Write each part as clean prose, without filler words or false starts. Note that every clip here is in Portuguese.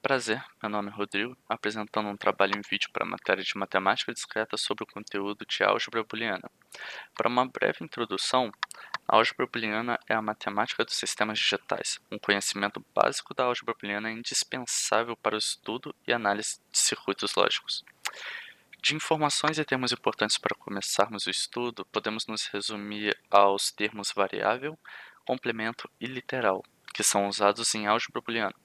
Prazer, meu nome é Rodrigo, apresentando um trabalho em vídeo para a matéria de matemática discreta sobre o conteúdo de álgebra booleana. Para uma breve introdução, a álgebra booleana é a matemática dos sistemas digitais. Um conhecimento básico da álgebra booleana é indispensável para o estudo e análise de circuitos lógicos. De informações e termos importantes para começarmos o estudo, podemos nos resumir aos termos variável, complemento e literal, que são usados em álgebra booleana.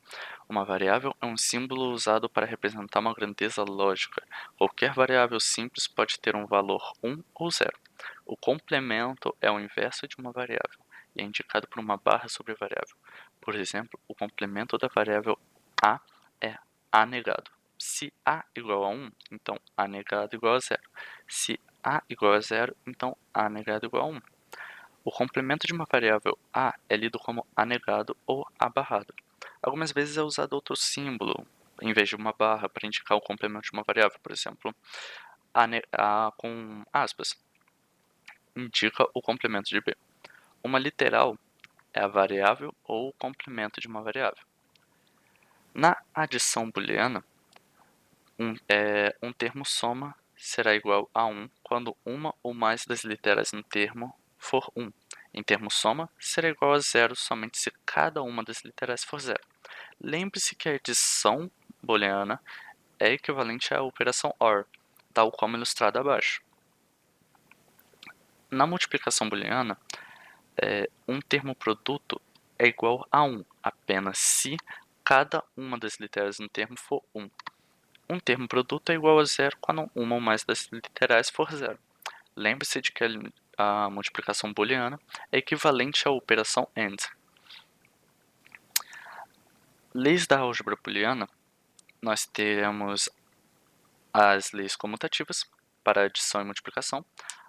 Uma variável é um símbolo usado para representar uma grandeza lógica. Qualquer variável simples pode ter um valor 1 ou 0. O complemento é o inverso de uma variável e é indicado por uma barra sobre a variável. Por exemplo, o complemento da variável a é a negado. Se a igual a 1, então a negado igual a 0. Se a igual a 0, então a negado igual a 1. O complemento de uma variável a é lido como a negado ou a barrado. Algumas vezes é usado outro símbolo em vez de uma barra para indicar o complemento de uma variável, por exemplo, a com aspas, indica o complemento de b. Uma literal é a variável ou o complemento de uma variável. Na adição booleana, um termo soma será igual a 1 quando uma ou mais das literais no termo for 1. Em termo soma, será igual a 0 somente se cada uma das literais for 0. Lembre-se que a adição booleana é equivalente à operação OR, tal como ilustrado abaixo. Na multiplicação booleana, um termo produto é igual a 1 apenas se cada uma das literais no termo for 1. Um termo produto é igual a 0 quando uma ou mais das literais for 0. Lembre-se de que a multiplicação booleana é equivalente à operação AND. Leis da álgebra booleana, nós temos as leis comutativas para adição e multiplicação,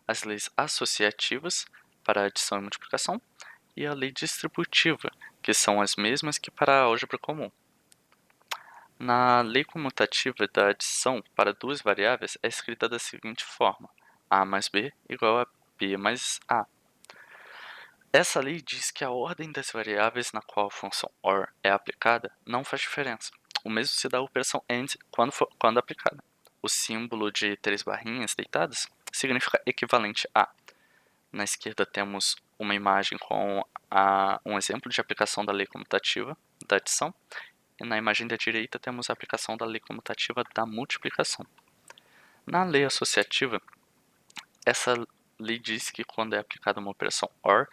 as leis associativas para adição e multiplicação e a lei distributiva, que são as mesmas que para a álgebra comum. Na lei comutativa da adição para duas variáveis é escrita da seguinte forma: a mais b igual a b mais a. Essa lei diz que a ordem das variáveis na qual a função OR é aplicada não faz diferença. O mesmo se dá à operação AND quando aplicada. O símbolo de três barrinhas deitadas significa equivalente a. Na esquerda temos uma imagem com um exemplo de aplicação da lei comutativa da adição. E na imagem da direita temos a aplicação da lei comutativa da multiplicação. Na lei associativa, essa lei diz que quando é aplicada uma operação OR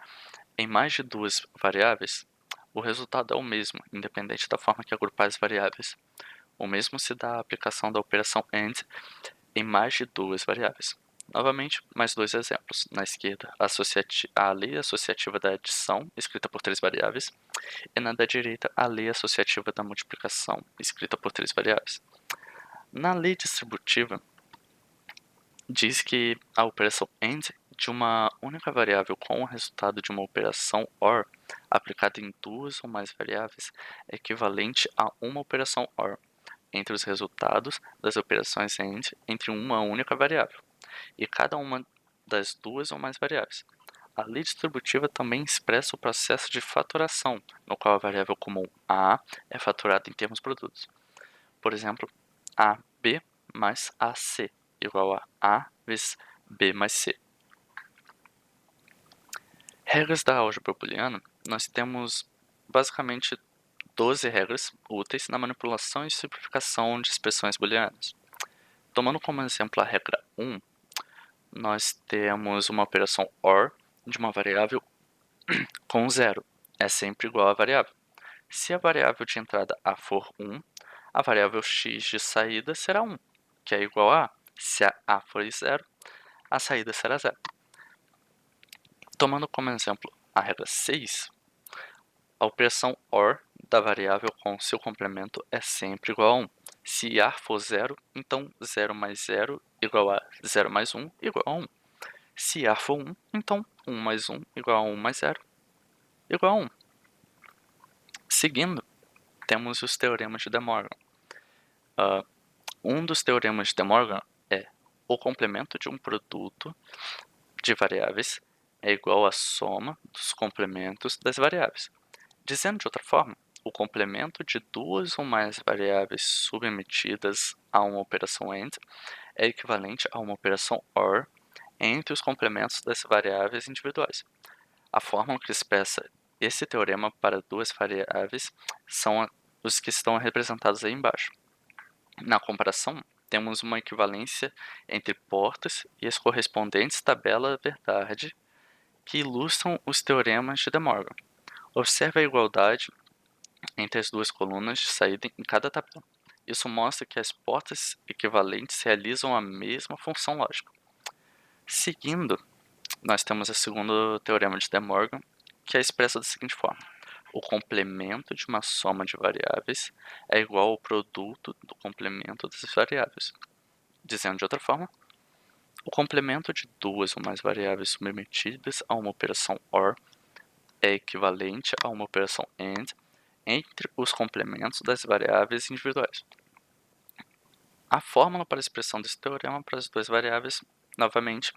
em mais de duas variáveis, o resultado é o mesmo, independente da forma que agrupar as variáveis. O mesmo se dá à aplicação da operação AND em mais de duas variáveis. Novamente, mais dois exemplos. Na esquerda, a lei associativa da adição, escrita por três variáveis, e na da direita, a lei associativa da multiplicação, escrita por três variáveis. Na lei distributiva, diz que a operação AND de uma única variável com o resultado de uma operação OR aplicada em duas ou mais variáveis é equivalente a uma operação OR entre os resultados das operações AND entre uma única variável e cada uma das duas ou mais variáveis. A lei distributiva também expressa o processo de fatoração, no qual a variável comum a é fatorada em termos produtos. Por exemplo, AB mais AC igual a A vezes B mais C. Regras da álgebra booleana, nós temos basicamente 12 regras úteis na manipulação e simplificação de expressões booleanas. Tomando como exemplo a regra 1, nós temos uma operação OR de uma variável com 0. É sempre igual à variável. Se a variável de entrada A for 1, a variável x de saída será 1, que é igual a. Se a A for 0, a saída será 0. Tomando como exemplo a regra 6, a operação OR da variável com seu complemento é sempre igual a 1. Se A for 0, então 0 mais 0 igual a 0 mais 1 igual a 1. Se A for 1, então 1 mais 1 igual a 1 mais 0 igual a 1. Seguindo, temos os teoremas de De Morgan. Um dos teoremas de De Morgan é: o complemento de um produto de variáveis é igual à soma dos complementos das variáveis. Dizendo de outra forma, o complemento de duas ou mais variáveis submetidas a uma operação AND é equivalente a uma operação OR entre os complementos das variáveis individuais. A fórmula que expressa esse teorema para duas variáveis são os que estão representados aí embaixo. Na comparação, temos uma equivalência entre portas e as correspondentes tabela verdade que ilustram os teoremas de De Morgan. Observe a igualdade entre as duas colunas de saída em cada tabela. Isso mostra que as portas equivalentes realizam a mesma função lógica. Seguindo, nós temos o segundo teorema de De Morgan, que é expresso da seguinte forma: o complemento de uma soma de variáveis é igual ao produto do complemento das variáveis. Dizendo de outra forma, o complemento de duas ou mais variáveis submetidas a uma operação OR é equivalente a uma operação AND entre os complementos das variáveis individuais. A fórmula para a expressão desse teorema para as duas variáveis, novamente,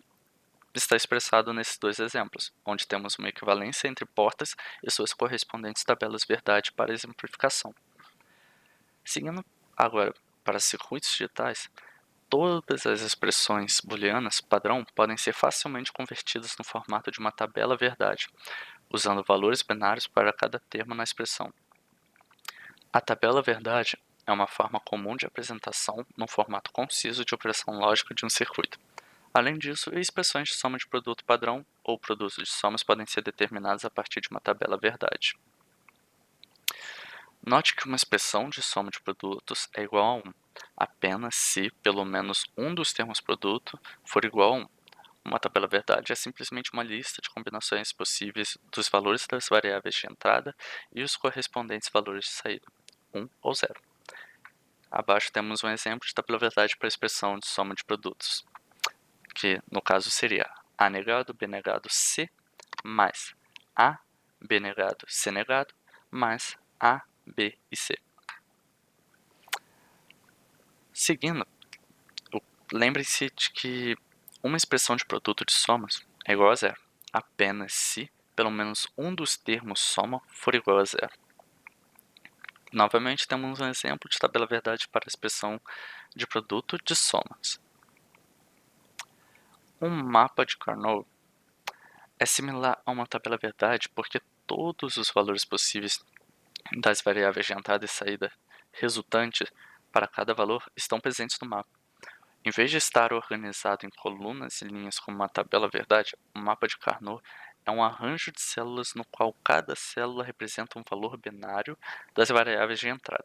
está expressado nesses dois exemplos, onde temos uma equivalência entre portas e suas correspondentes tabelas verdade para exemplificação. Seguindo agora para circuitos digitais, todas as expressões booleanas padrão podem ser facilmente convertidas no formato de uma tabela verdade, usando valores binários para cada termo na expressão. A tabela verdade é uma forma comum de apresentação num formato conciso de operação lógica de um circuito. Além disso, expressões de soma de produto padrão ou produtos de somas podem ser determinadas a partir de uma tabela verdade. Note que uma expressão de soma de produtos é igual a 1 apenas se pelo menos um dos termos produto for igual a 1. Uma tabela verdade é simplesmente uma lista de combinações possíveis dos valores das variáveis de entrada e os correspondentes valores de saída, 1 ou 0. Abaixo temos um exemplo de tabela verdade para a expressão de soma de produtos, que no caso seria A negado, B negado, C, mais A, B negado, C negado, mais A, B e C. Seguindo, lembre-se de que uma expressão de produto de somas é igual a zero, apenas se pelo menos um dos termos soma for igual a zero. Novamente, temos um exemplo de tabela verdade para a expressão de produto de somas. Um mapa de Carnot é similar a uma tabela verdade porque todos os valores possíveis das variáveis de entrada e saída resultantes para cada valor estão presentes no mapa. Em vez de estar organizado em colunas e linhas como uma tabela verdade, o mapa de Carnot é um arranjo de células no qual cada célula representa um valor binário das variáveis de entrada.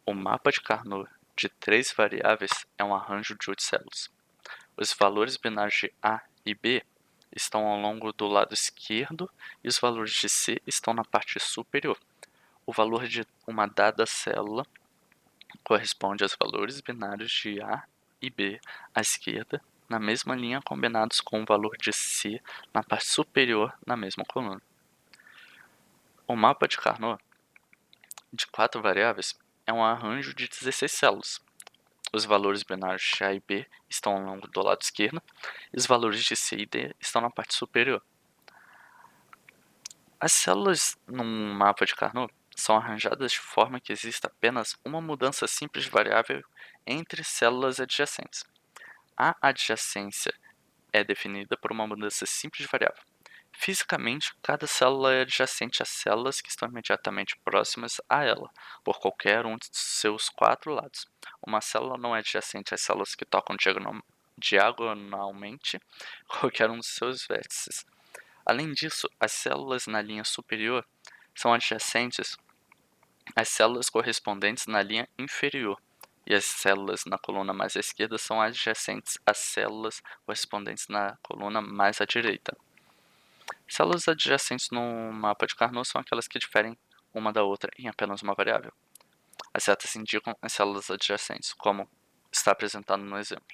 O mapa de Carnot de 3 variáveis é um arranjo de 8 células. Os valores binários de A e B estão ao longo do lado esquerdo e os valores de C estão na parte superior. O valor de uma dada célula corresponde aos valores binários de A e B à esquerda, na mesma linha, combinados com o valor de C na parte superior na mesma coluna. O mapa de Carnot de 4 variáveis é um arranjo de 16 células. Os valores binários de A e B estão ao longo do lado esquerdo e os valores de C e D estão na parte superior. As células num mapa de Carnot são arranjadas de forma que exista apenas uma mudança simples de variável entre células adjacentes. A adjacência é definida por uma mudança simples de variável. Fisicamente, cada célula é adjacente às células que estão imediatamente próximas a ela, por qualquer um de seus 4 lados. Uma célula não é adjacente às células que tocam diagonalmente qualquer um dos seus vértices. Além disso, as células na linha superior são adjacentes às células correspondentes na linha inferior, e as células na coluna mais à esquerda são adjacentes às células correspondentes na coluna mais à direita. Células adjacentes no mapa de Carnot são aquelas que diferem uma da outra em apenas uma variável. As setas indicam as células adjacentes, como está apresentado no exemplo.